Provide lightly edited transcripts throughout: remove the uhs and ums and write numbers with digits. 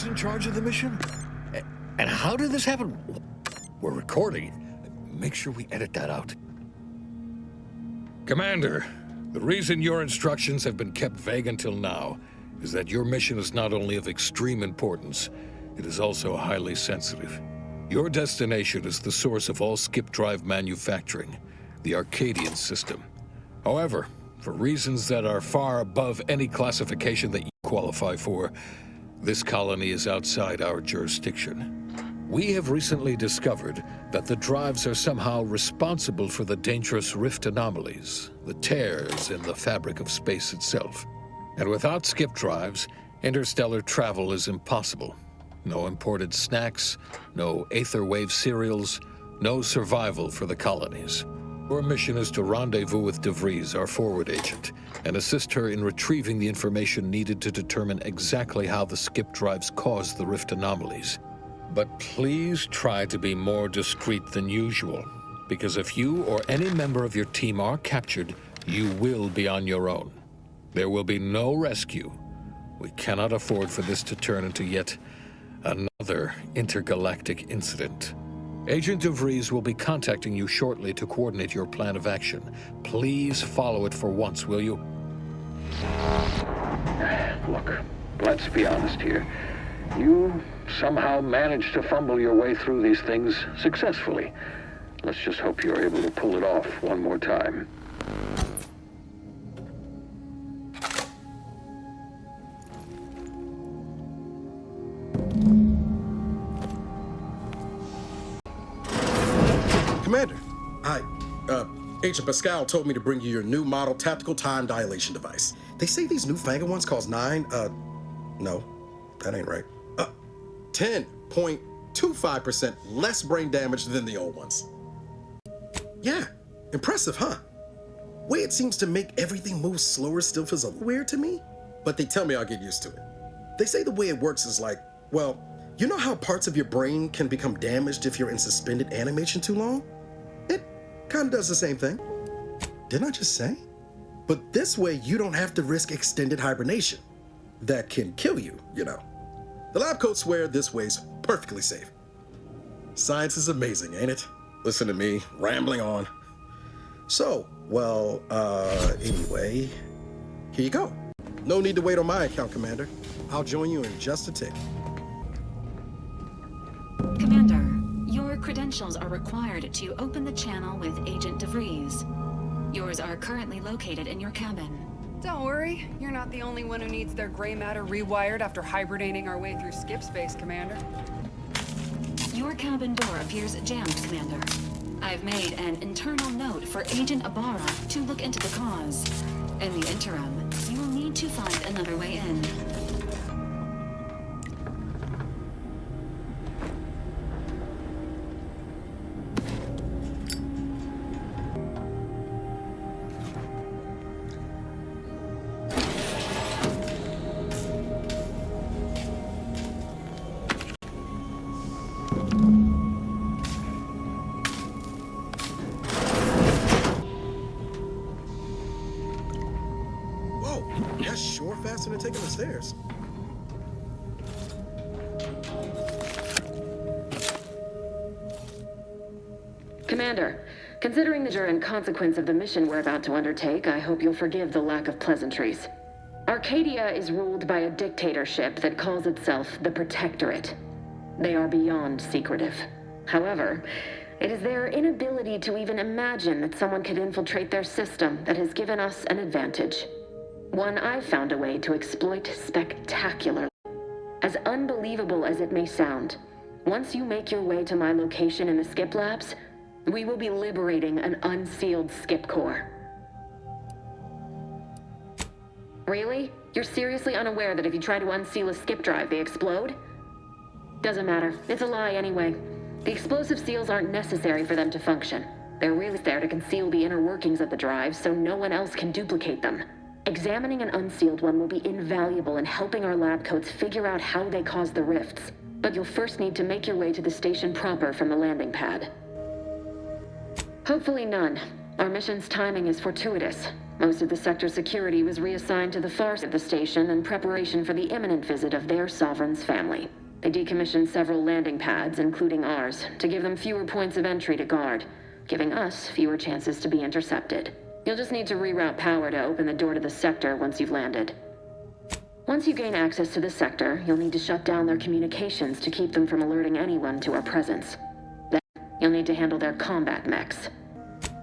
is in charge of the mission? And how did this happen? We're recording. Make sure we edit that out. Commander, the reason your instructions have been kept vague until now is that your mission is not only of extreme importance, it is also highly sensitive. Your destination is the source of all skip drive manufacturing, the Arcadian system. However, for reasons that are far above any classification that you qualify for, this colony is outside our jurisdiction. We have recently discovered that the drives are somehow responsible for the dangerous rift anomalies, the tears in the fabric of space itself. And without skip drives, interstellar travel is impossible. No imported snacks, no aether wave cereals, no survival for the colonies. Our mission is to rendezvous with DeVries, our forward agent, and assist her in retrieving the information needed to determine exactly how the skip drives caused the rift anomalies. But please try to be more discreet than usual, because if you or any member of your team are captured, you will be on your own. There will be no rescue. We cannot afford for this to turn into yet another intergalactic incident. Agent DeVries will be contacting you shortly to coordinate your plan of action. Please follow it for once, will you? Look, let's be honest here. You somehow managed to fumble your way through these things successfully. Let's just hope you're able to pull it off one more time. Commander, Agent Pascal told me to bring you your new model tactical time dilation device. They say these newfangled ones cause no, that ain't right. 10.25% less brain damage than the old ones. Yeah, impressive, huh? Way it seems to make everything move slower still feels a little weird to me, but they tell me I'll get used to it. They say the way it works is like, well, you know how parts of your brain can become damaged if you're in suspended animation too long? It kind of does the same thing. Didn't I just say? But this way you don't have to risk extended hibernation. That can kill you, you know. The lab coats swear this way's perfectly safe. Science is amazing, ain't it? Listen to me, rambling on. So, well, anyway, here you go. No need to wait on my account, Commander. I'll join you in just a tick. Commander, your credentials are required to open the channel with Agent DeVries. Yours are currently located in your cabin. Don't worry, you're not the only one who needs their gray matter rewired after hibernating our way through skip space, Commander. Your cabin door appears jammed, Commander. I've made an internal note for Agent Ibarra to look into the cause. In the interim, you will need to find another way in. That's sure faster than taking the stairs. Commander, considering the nature and consequence of the mission we're about to undertake, I hope you'll forgive the lack of pleasantries. Arcadia is ruled by a dictatorship that calls itself the Protectorate. They are beyond secretive. However, it is their inability to even imagine that someone could infiltrate their system that has given us an advantage. One I've found a way to exploit spectacularly. As unbelievable as it may sound, once you make your way to my location in the skip labs, we will be liberating an unsealed skip core. Really? You're seriously unaware that if you try to unseal a skip drive, they explode? Doesn't matter. It's a lie anyway. The explosive seals aren't necessary for them to function. They're really there to conceal the inner workings of the drive so no one else can duplicate them. Examining an unsealed one will be invaluable in helping our lab coats figure out how they caused the rifts. But you'll first need to make your way to the station proper from the landing pad. Hopefully none. Our mission's timing is fortuitous. Most of the sector's security was reassigned to the far side of the station in preparation for the imminent visit of their sovereign's family. They decommissioned several landing pads, including ours, to give them fewer points of entry to guard, giving us fewer chances to be intercepted. You'll just need to reroute power to open the door to the sector once you've landed. Once you gain access to the sector, you'll need to shut down their communications to keep them from alerting anyone to our presence. Then, you'll need to handle their combat mechs.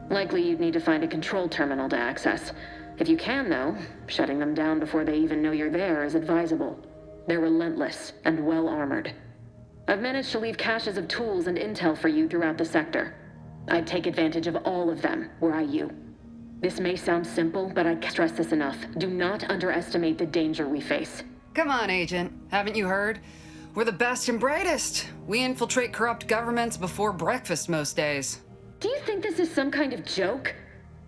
Likely you'd need to find a control terminal to access. If you can, though, shutting them down before they even know you're there is advisable. They're relentless and well-armored. I've managed to leave caches of tools and intel for you throughout the sector. I'd take advantage of all of them, were I you. This may sound simple, but I can't stress this enough. Do not underestimate the danger we face. Come on, Agent. Haven't you heard? We're the best and brightest. We infiltrate corrupt governments before breakfast most days. Do you think this is some kind of joke?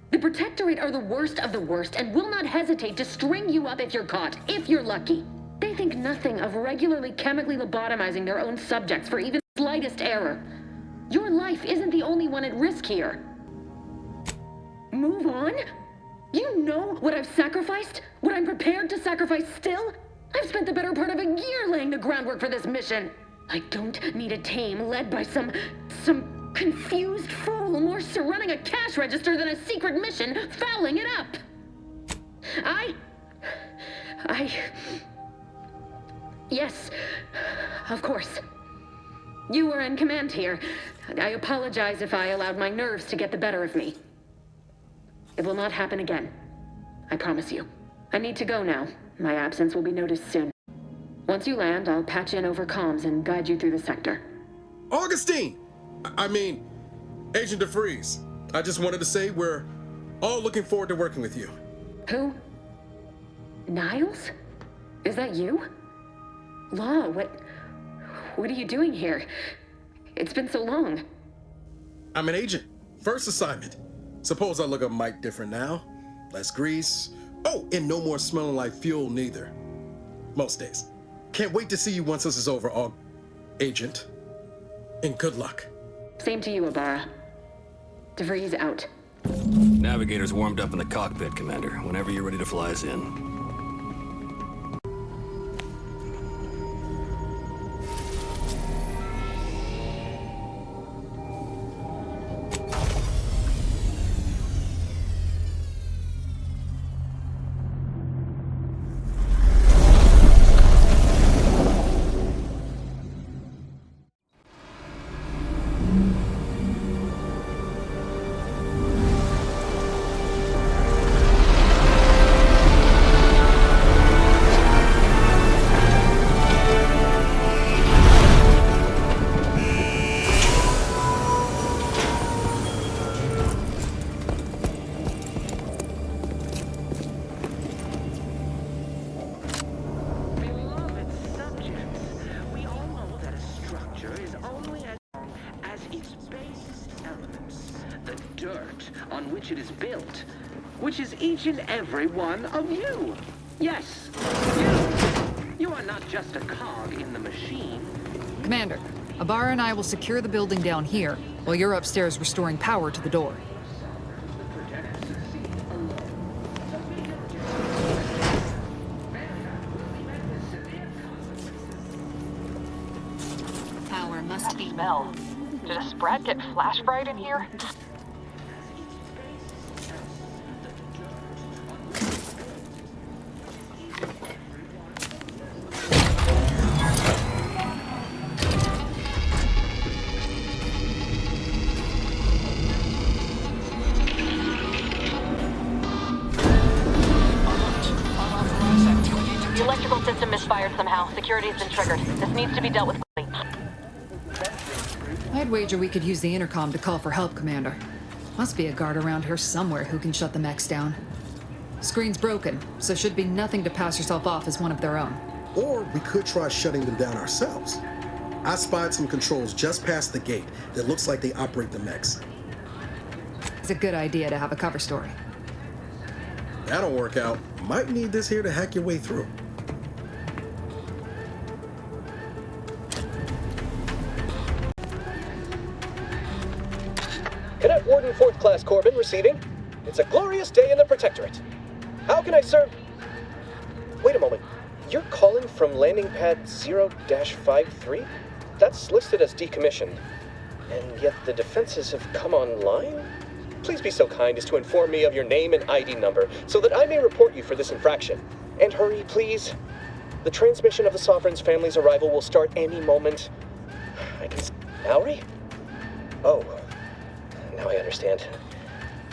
The Protectorate are the worst of the worst and will not hesitate to string you up if you're caught, if you're lucky. They think nothing of regularly chemically lobotomizing their own subjects for even the slightest error. Your life isn't the only one at risk here. Move on? You know what I've sacrificed? What I'm prepared to sacrifice still? I've spent the better part of a year laying the groundwork for this mission. I don't need a team led by some confused fool more running a cash register than a secret mission fouling it up. Yes, of course. You were in command here. I apologize if I allowed my nerves to get the better of me. It will not happen again. I promise you. I need to go now. My absence will be noticed soon. Once you land, I'll patch in over comms and guide you through the sector. Augustine! Agent DeFreeze. I just wanted to say we're all looking forward to working with you. Who? Niles? Is that you? Law, what are you doing here? It's been so long. I'm an agent. First assignment. Suppose I look a mite different now. Less grease. Oh, and no more smelling like fuel neither. Most days. Can't wait to see you once this is over, Agent. And good luck. Same to you, Ibarra. DeVries out. Navigator's warmed up in the cockpit, Commander. Whenever you're ready to fly us in. On which it is built, which is each and every one of you. Yes, you. You are not just a cog in the machine. Commander, Ibarra and I will secure the building down here, while you're upstairs restoring power to the door. Power must be... Mel, did a Sprat get flash fried in here? The electrical system misfired somehow. Security's been triggered. This needs to be dealt with quickly. I'd wager we could use the intercom to call for help, Commander. Must be a guard around here somewhere who can shut the mechs down. Screen's broken, so should be nothing to pass yourself off as one of their own. Or we could try shutting them down ourselves. I spied some controls just past the gate that looks like they operate the mechs. It's a good idea to have a cover story. That'll work out. Might need this here to hack your way through. Cadet Warden 4th Class Corbin receiving. It's a glorious day in the Protectorate. How can I serve? Wait a moment. You're calling from landing pad 0-53? That's listed as decommissioned. And yet the defenses have come online? Please be so kind as to inform me of your name and ID number so that I may report you for this infraction. And hurry, please. The transmission of the Sovereign's family's arrival will start any moment. I can... Mallory? Oh. Now I understand.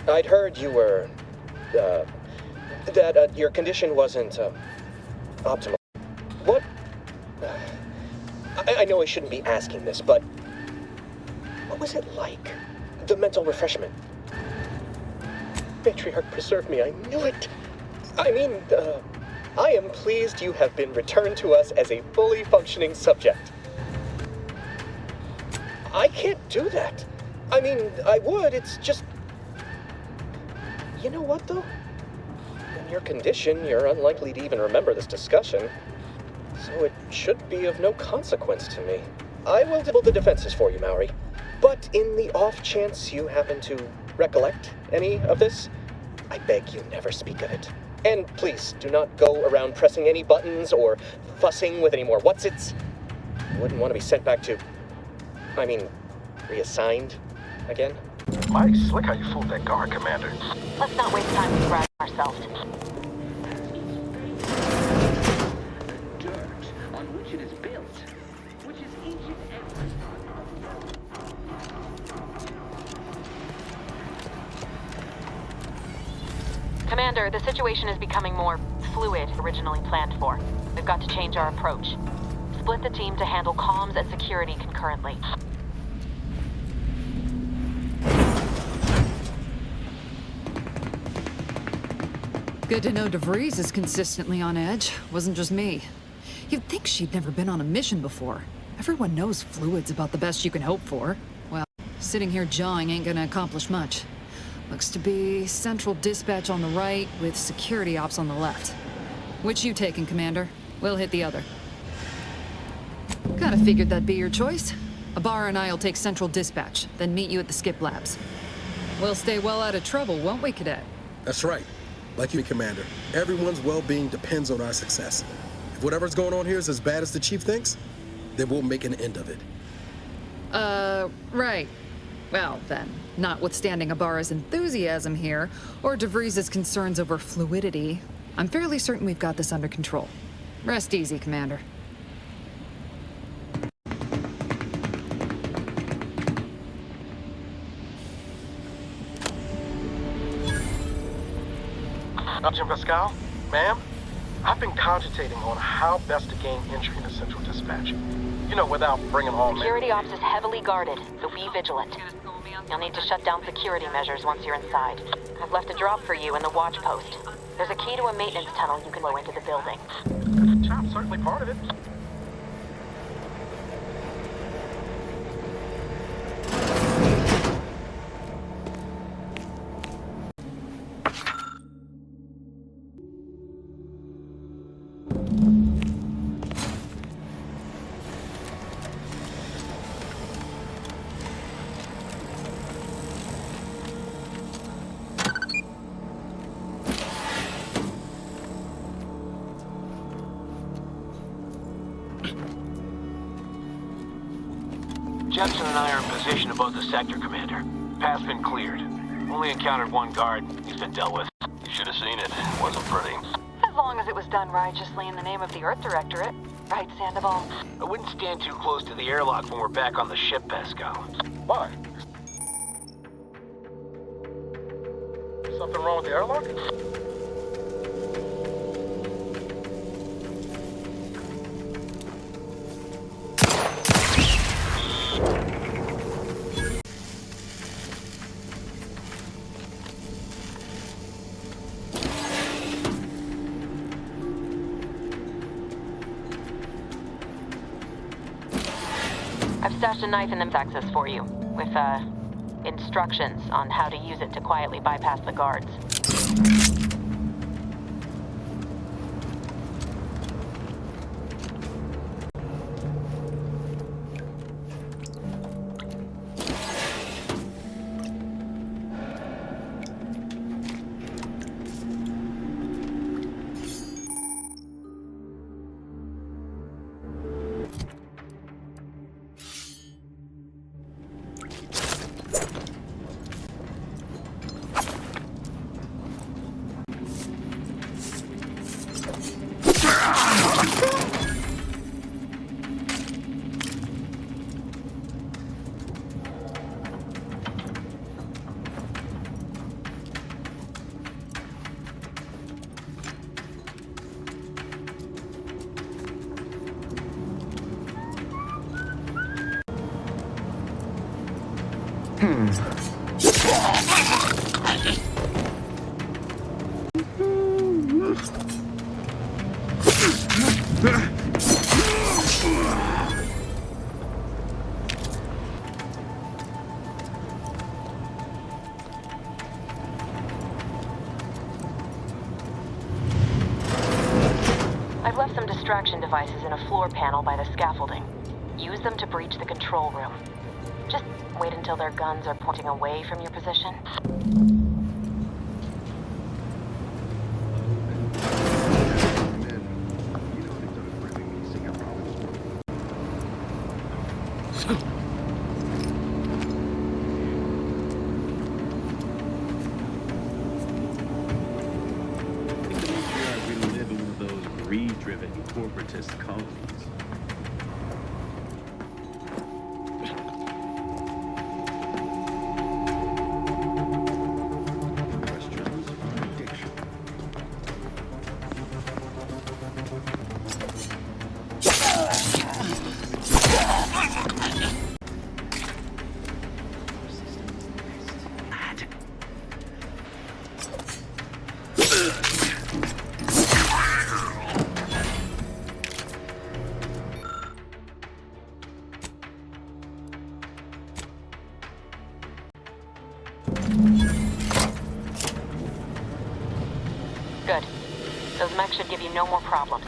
I'd heard you were... that your condition wasn't, optimal. What? I know I shouldn't be asking this, but... what was it like? The mental refreshment? Matriarch preserve me, I knew it! I mean, I am pleased you have been returned to us as a fully functioning subject. I can't do that. I mean, I would, it's just... You know what, though? In your condition, you're unlikely to even remember this discussion. So it should be of no consequence to me. I will double the defenses for you, Mallory. But in the off chance you happen to recollect any of this, I beg you never speak of it. And please, do not go around pressing any buttons or fussing with any more what's-its. I wouldn't want to be sent back to... reassigned again. Mighty slick how you fooled that guard, Commander. Let's not waste time describing ourselves. The dirt on which it is built, which is ancient and... Commander, the situation is becoming more fluid than originally planned for. We've got to change our approach. Split the team to handle comms and security concurrently. Good to know DeVries is consistently on edge. Wasn't just me. You'd think she'd never been on a mission before. Everyone knows fluid's about the best you can hope for. Well, sitting here jawing ain't gonna accomplish much. Looks to be central dispatch on the right with security ops on the left. Which you taking, Commander? We'll hit the other. Kinda figured that'd be your choice. Ibarra and I'll take central dispatch, then meet you at the skip labs. We'll stay well out of trouble, won't we, Cadet? That's right. Like you, Commander. Everyone's well-being depends on our success. If whatever's going on here is as bad as the Chief thinks, then we'll make an end of it. Right. Well, then, notwithstanding Ibarra's enthusiasm here, or DeVries' concerns over fluidity, I'm fairly certain we've got this under control. Rest easy, Commander. Agent Pascal, ma'am, I've been cogitating on how best to gain entry into Central Dispatch. You know, without bringing all... Security ops is heavily guarded, so be vigilant. You'll need to shut down security measures once you're inside. I've left a drop for you in the watch post. There's a key to a maintenance tunnel you can go into the building. Job's certainly part of it. Jepson and I are in position above the sector, Commander. Path's been cleared. Only encountered one guard. He's been dealt with. You should have seen it. It wasn't pretty. As long as it was done righteously in the name of the Earth Directorate. Right, Sandoval? I wouldn't stand too close to the airlock when we're back on the ship, Pascal. Why? Something wrong with the airlock? I've stashed a knife in the access for you, with, instructions on how to use it to quietly bypass the guards. I've left some distraction devices in a floor panel by the scaffolding. Use them to breach the control room. Just wait until their guns are pointing away from your position. Greed-driven corporatist colonies. Questions on addiction. Good. Those mechs should give you no more problems.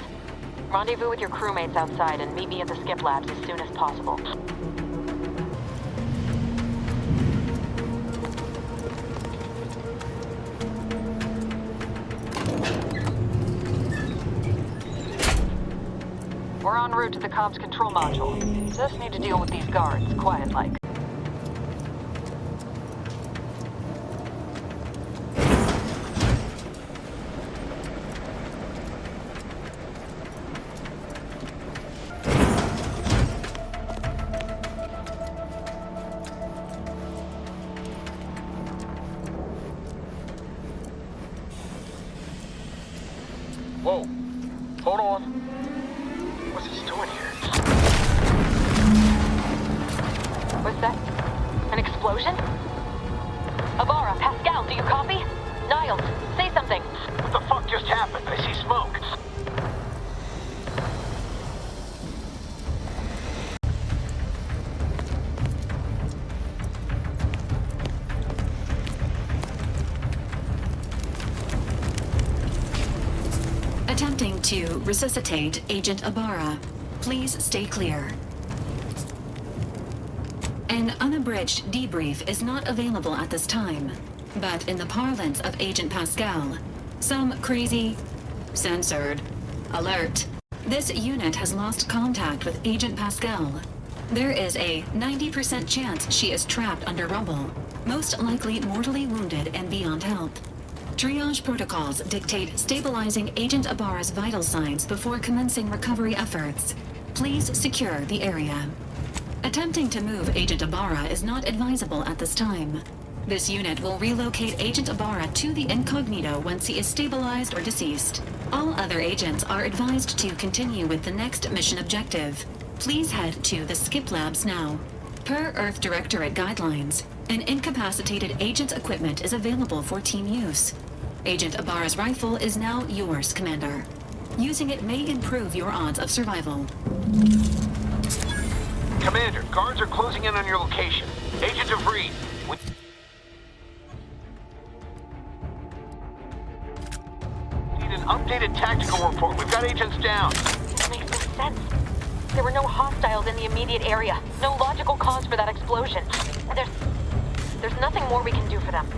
Rendezvous with your crewmates outside and meet me at the skip labs as soon as possible. We're en route to the comms control module. Just need to deal with these guards, quiet-like. Whoa. Hold on. What's he doing here? What's that? An explosion? Avara, Pascal, do you copy? Niles, say something. What the fuck just happened? I see smoke. Attempting to resuscitate Agent Ibarra. Please stay clear. An unabridged debrief is not available at this time, but in the parlance of Agent Pascal, some crazy, censored, alert. This unit has lost contact with Agent Pascal. There is a 90% chance she is trapped under rubble, most likely mortally wounded and beyond help. Triage protocols dictate stabilizing Agent Ibarra's vital signs before commencing recovery efforts. Please secure the area. Attempting to move Agent Ibarra is not advisable at this time. This unit will relocate Agent Ibarra to the incognito once he is stabilized or deceased. All other agents are advised to continue with the next mission objective. Please head to the skip labs now. Per Earth Directorate guidelines, an incapacitated agent's equipment is available for team use. Agent Ibarra's rifle is now yours, Commander. Using it may improve your odds of survival. Commander, guards are closing in on your location. Agent DeVries, we need an updated tactical report. We've got agents down. This makes no sense. There were no hostiles in the immediate area. No logical cause for that explosion. There's nothing more we can do for them.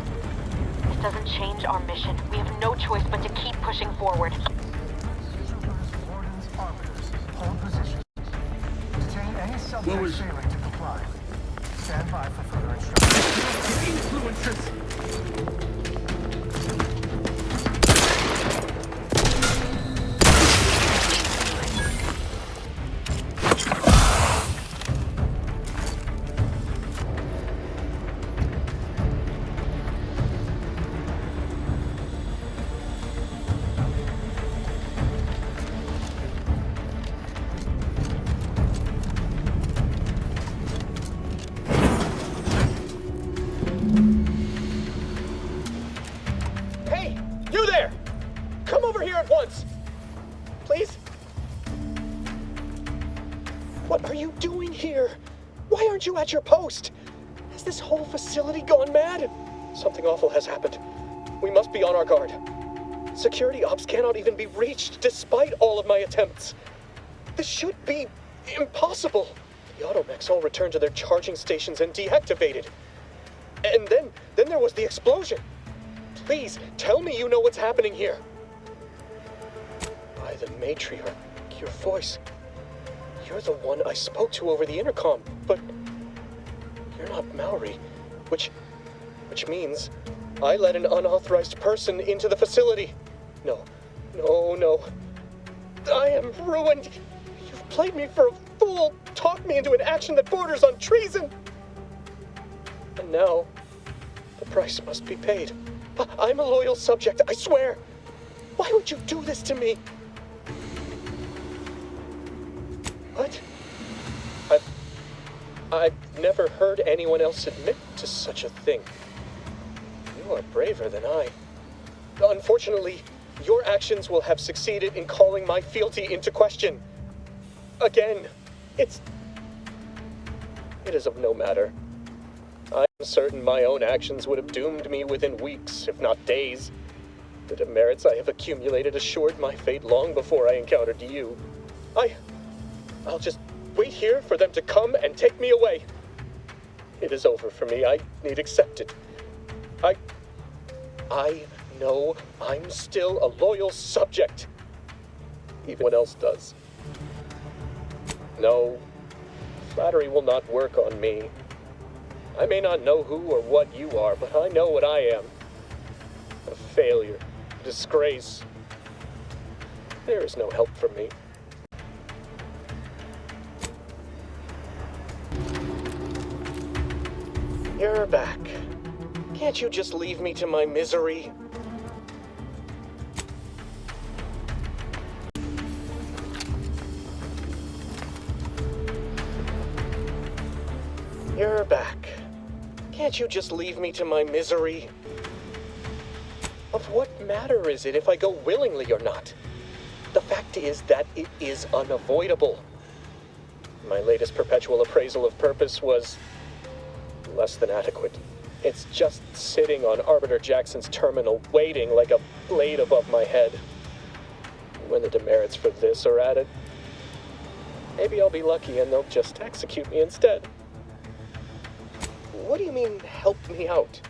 This doesn't change our mission. We have no choice but to keep pushing forward. Hold positions. Detain any subject failing to comply. Stand by for further instructions. You there! Come over here at once! Please? What are you doing here? Why aren't you at your post? Has this whole facility gone mad? Something awful has happened. We must be on our guard. Security ops cannot even be reached despite all of my attempts. This should be impossible. The automechs all returned to their charging stations and deactivated. And then there was the explosion. Please, tell me you know what's happening here. By the matriarch, your voice. You're the one I spoke to over the intercom, but you're not Maori, which means I let an unauthorized person into the facility. No. I am ruined. You've played me for a fool, talked me into an action that borders on treason. And now, the price must be paid. I'm a loyal subject, I swear. Why would you do this to me? What? I've never heard anyone else admit to such a thing. You are braver than I. Unfortunately, your actions will have succeeded in calling my fealty into question. Again, it is of no matter. I'm certain my own actions would have doomed me within weeks, if not days. The demerits I have accumulated assured my fate long before I encountered you. I'll just wait here for them to come and take me away. It is over for me. I need accept it. I know I'm still a loyal subject. Even one else does. No, flattery will not work on me. I may not know who or what you are, but I know what I am. A failure, a disgrace. There is no help for me. You're back. Can't you just leave me to my misery? You're back. Can't you just leave me to my misery? Of what matter is it if I go willingly or not? The fact is that it is unavoidable. My latest perpetual appraisal of purpose was less than adequate. It's just sitting on Arbiter Jackson's terminal, waiting like a blade above my head. When the demerits for this are added, maybe I'll be lucky and they'll just execute me instead. What do you mean, help me out?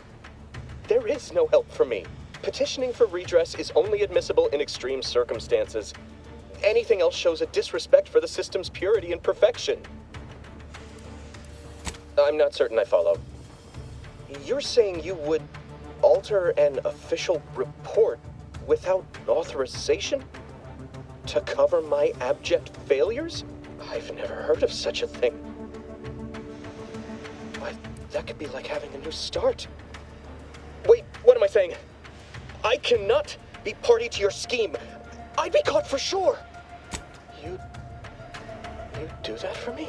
There is no help for me. Petitioning for redress is only admissible in extreme circumstances. Anything else shows a disrespect for the system's purity and perfection. I'm not certain I follow. You're saying you would alter an official report without authorization? To cover my abject failures? I've never heard of such a thing. Why, that could be like having a new start. Wait, what am I saying? I cannot be party to your scheme. I'd be caught for sure. You do that for me?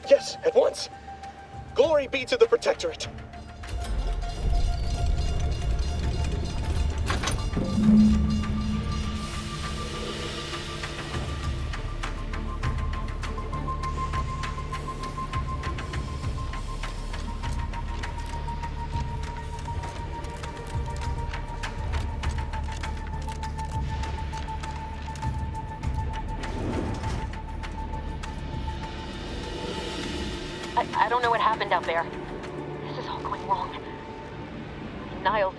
Yes, at once. Glory be to the Protectorate. I don't know what happened out there. This is all going wrong. Niles,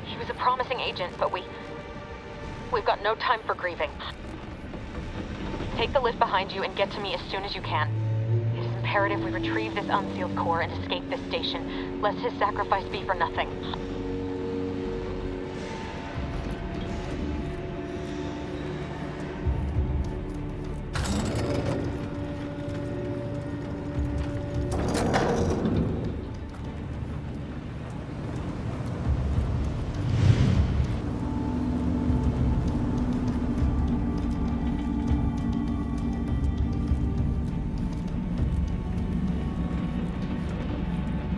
he was a promising agent, but we've got no time for grieving. Take the lift behind you and get to me as soon as you can. It is imperative we retrieve this unsealed core and escape this station, lest his sacrifice be for nothing.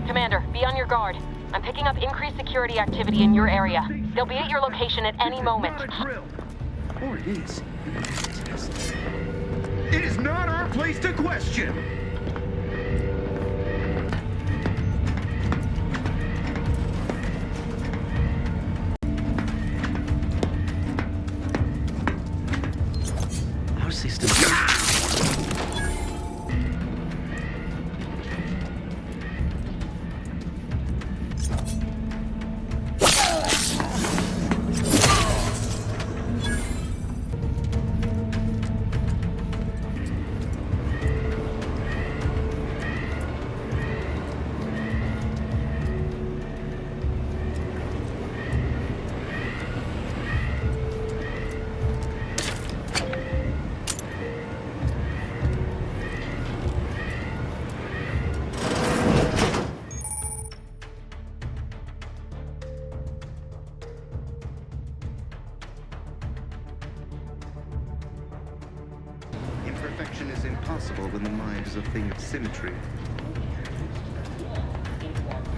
Commander, be on your guard. I'm picking up increased security activity in your area. They'll be at your location at any moment. Not a drill. Or it is. It is not our place to question. Our system. Imperfection is impossible when the mind is a thing of symmetry.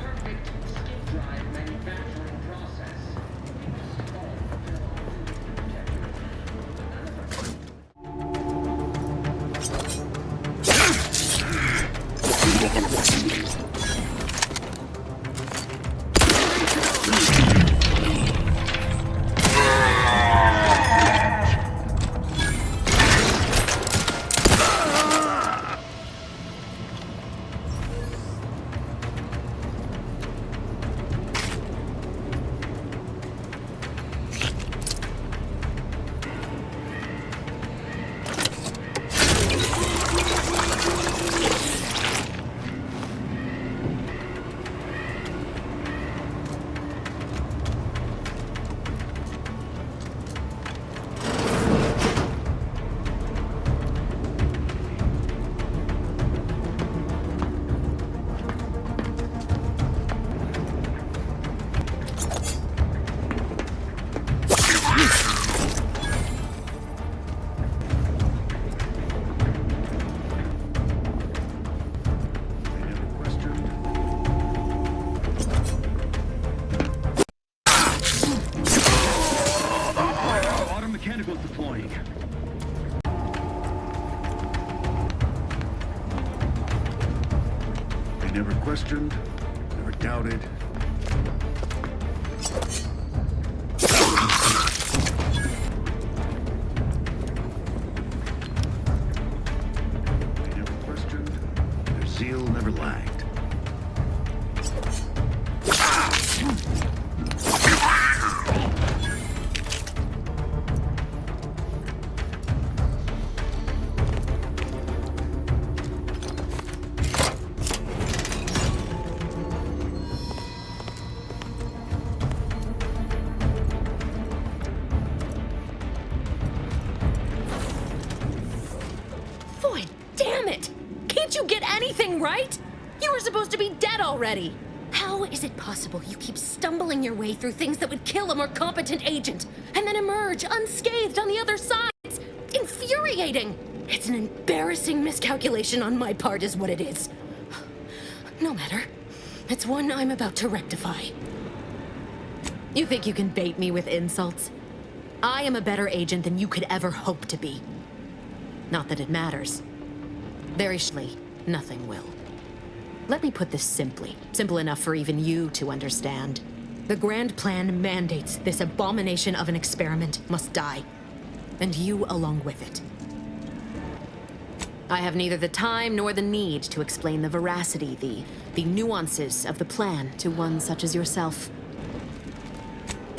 Perfect skip drive manufacturing process. Mechanicals deploying. They never questioned, never doubted. They never questioned, their zeal never lagged. Right? You were supposed to be dead already. How is it possible you keep stumbling your way through things that would kill a more competent agent and then emerge unscathed on the other side? It's infuriating. It's an embarrassing miscalculation on my part is what it is. No matter. It's one I'm about to rectify. You think you can bait me with insults? I am a better agent than you could ever hope to be. Not that it matters. Very surely, nothing will. Let me put this simply. Simple enough for even you to understand. The grand plan mandates this abomination of an experiment must die. And you along with it. I have neither the time nor the need to explain the veracity, the nuances of the plan to one such as yourself.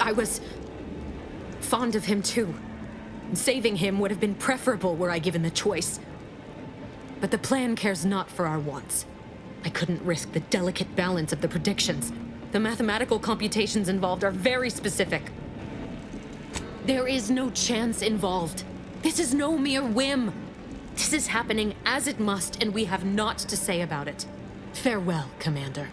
I was fond of him too. Saving him would have been preferable were I given the choice. But the plan cares not for our wants. I couldn't risk the delicate balance of the predictions. The mathematical computations involved are very specific. There is no chance involved. This is no mere whim. This is happening as it must, and we have naught to say about it. Farewell, Commander.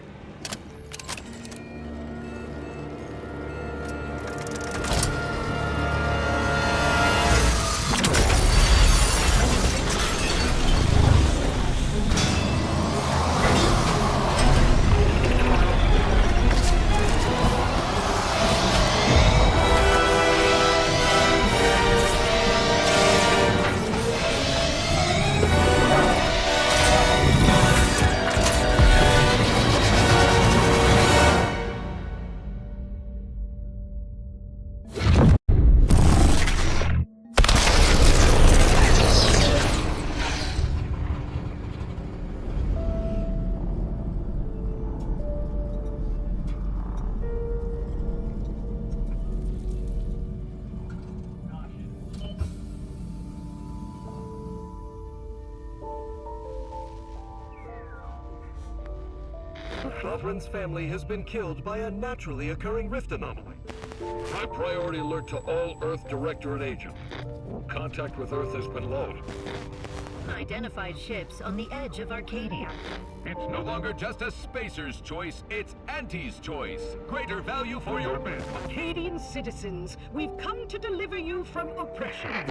The Sovereign's family has been killed by a naturally occurring rift anomaly. High priority alert to all Earth Directorate agents. Contact with Earth has been low. Identified ships on the edge of Arcadia. It's no longer just a spacer's choice, it's Auntie's choice. Greater value for your men. Arcadian citizens, we've come to deliver you from oppression.